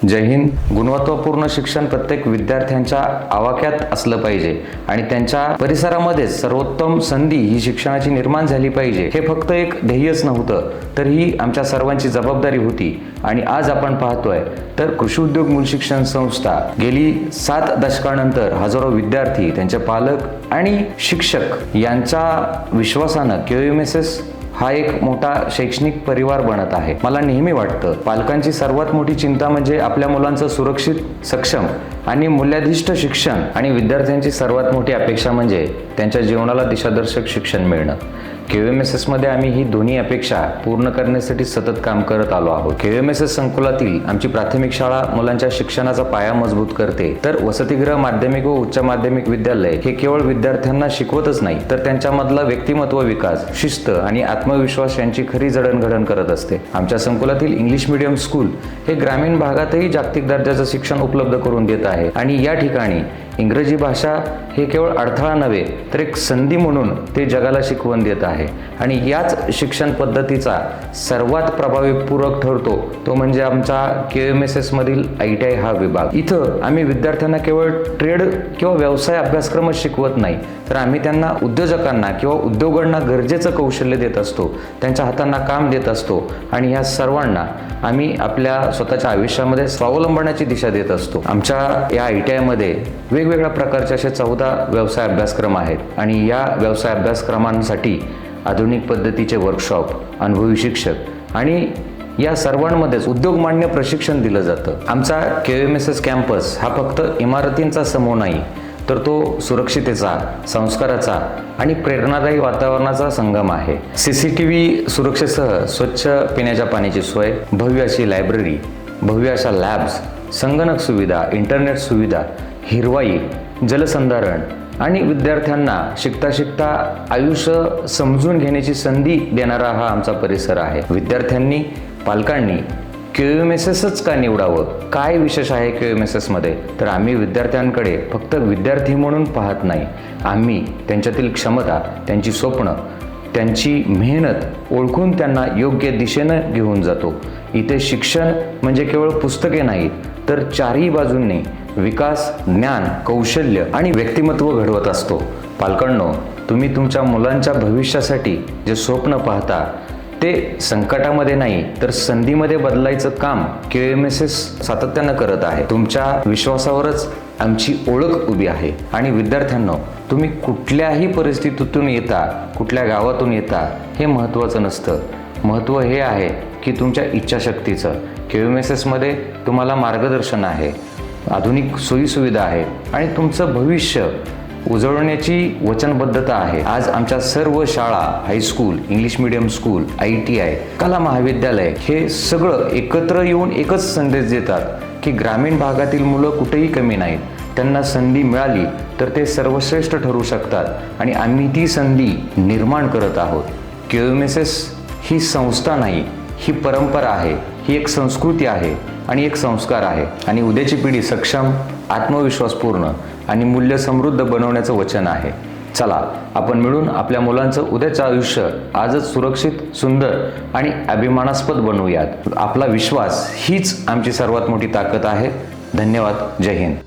जय हिंद. गुणवत्तापूर्ण शिक्षण प्रत्येक विद्यार्थ्यांच्या आवाक्यात असलं पाहिजे आणि त्यांच्या परिसरामध्येच सर्वोत्तम संधी ही शिक्षणाची निर्माण झाली पाहिजे. हे फक्त एक ध्येयच नव्हतं, तर ही आमच्या सर्वांची जबाबदारी होती. आणि आज आपण पाहतोय तर कृषी उद्योग मूल शिक्षण संस्था गेली 7 दशकानंतर हजारो विद्यार्थी, त्यांचे पालक आणि शिक्षक यांच्या विश्वासानं QMSS हा एक मोठा शैक्षणिक परिवार बनत आहे. मला नेहमी वाटतं पालकांची सर्वात मोठी चिंता म्हणजे आपल्या मुलांचं सुरक्षित, सक्षम आणि मूल्याधिष्ठ शिक्षण, आणि विद्यार्थ्यांची सर्वात मोठी अपेक्षा म्हणजे त्यांच्या जीवनाला दिशादर्शक शिक्षण मिळणं. QMSS मध्ये आम्ही ही दोन्ही अपेक्षा पूर्ण करण्यासाठी सतत काम करत आलो आहोत. QMSS संकुलातील आमची प्राथमिक शाळा मुलांच्या शिक्षणाचा पाया मजबूत करते, तर वसतिगृह, माध्यमिक व उच्च माध्यमिक विद्यालय हे केवळ विद्यार्थ्यांना शिकवतच नाही, तर त्यांच्यामधला व्यक्तिमत्व विकास, शिस्त आणि आत्मविश्वास यांची खरी जडणघडण करत असते. आमच्या संकुलातील इंग्लिश मीडियम स्कूल हे ग्रामीण भागातही जागतिक दर्जाचं शिक्षण उपलब्ध करून देत आहे, आणि या ठिकाणी इंग्रजी भाषा हे केवळ अडथळा नव्हे, तर एक संधी म्हणून ते जगाला शिकवण देत आहे. आणि याच शिक्षण पद्धतीचा सर्वात प्रभावी पूरक ठरतो तो म्हणजे आमचा QMSS मधील ITI हा विभाग. इथं आम्ही विद्यार्थ्यांना केवळ ट्रेड किंवा व्यवसाय अभ्यासक्रमच शिकवत नाही, तर आम्ही त्यांना उद्योजकांना किंवा उद्योगांना गरजेचं कौशल्य देत असतो, त्यांच्या हातांना काम देत असतो, आणि ह्या सर्वांना आम्ही आपल्या स्वतःच्या आयुष्यामध्ये स्वावलंबनाची दिशा देत असतो. आमच्या या ITI मध्ये वेगवेगळ्या प्रकारचे असे 14 व्यवसाय अभ्यासक्रम आहेत, आणि या व्यवसाय अभ्यासक्रमांसाठी आधुनिक पद्धतीचे वर्कशॉप, अनुभवी शिक्षक आणि या सर्वांमध्येच उद्योगमान्य प्रशिक्षण दिलं जातं. आमचा QMSS कॅम्पस हा फक्त इमारतींचा समूह नाही, तर तो सुरक्षितेचा, संस्काराचा आणि प्रेरणादायी वातावरणाचा संगम आहे. CCTV सुरक्षेसह स्वच्छ पिण्याच्या पाण्याची सोय, भव्य अशी लायब्ररी, भव्य अशा लॅब्स, संगणक सुविधा, इंटरनेट सुविधा, हिरवाई, जलसंधारण आणि विद्यार्थ्यांना शिकता शिकता आयुष्य समजून घेण्याची संधी देणारा हा आमचा परिसर आहे. विद्यार्थ्यांनी, पालकांनी QMSSच का निवडावं? काय विशेष आहे QMSS मध्ये? तर आम्ही विद्यार्थ्यांकडे फक्त विद्यार्थी म्हणून पाहत नाही, आम्ही त्यांच्यातील क्षमता, त्यांची स्वप्न, त्यांची मेहनत ओळखून त्यांना योग्य दिशेनं घेऊन जातो. इथे शिक्षण म्हणजे केवळ पुस्तके नाहीत, तर चारही बाजूंनी विकास, ज्ञान, कौशल्य आणि व्यक्तिमत्व घडवत असतो. पालकांनो, तुम्ही तुमच्या मुलांच्या भविष्यासाठी जे स्वप्न पाहता ते संकटामध्ये नाही, तर संधीमध्ये बदलायचं काम QMSS सातत्यानं करत आहे. तुमच्या विश्वासावरच आमची ओळख उभी आहे. आणि विद्यार्थ्यांनो, तुम्ही कुठल्याही परिस्थितीतून येता, कुठल्या गावातून येता, हे महत्त्वाचं नसतं. महत्त्व हे आहे की तुमच्या इच्छाशक्तीचं. QMSS मध्ये तुम्हाला मार्गदर्शन आहे, आधुनिक सोयीसुविधा आहेत आणि तुमचं भविष्य उजळण्याची वचनबद्धता आहे. आज आमच्या सर्व शाळा, high school, English medium school, ITI, कला महाविद्यालय हे सगळं एकत्र येऊन एकच संदेश देतात की ग्रामीण भागातील मुलं कुठेही कमी नाहीत. त्यांना संधी मिळाली तर ते सर्वश्रेष्ठ ठरू शकतात, आणि आम्ही ती संधी निर्माण करत आहोत. QMSS ही संस्था नाही, ही परंपरा आहे, ही एक संस्कृती आहे आणि एक संस्कार आहे. आणि उद्याची पिढी सक्षम, आत्मविश्वासपूर्ण आणि मूल्य समृद्ध बनवण्याचं वचन आहे. चला, आपण मिळून आपल्या मुलांचं उद्याचं आयुष्य आजच सुरक्षित, सुंदर आणि अभिमानास्पद बनवूयात. आपला विश्वास हीच आमची सर्वात मोठी ताकद आहे. धन्यवाद. जय हिंद.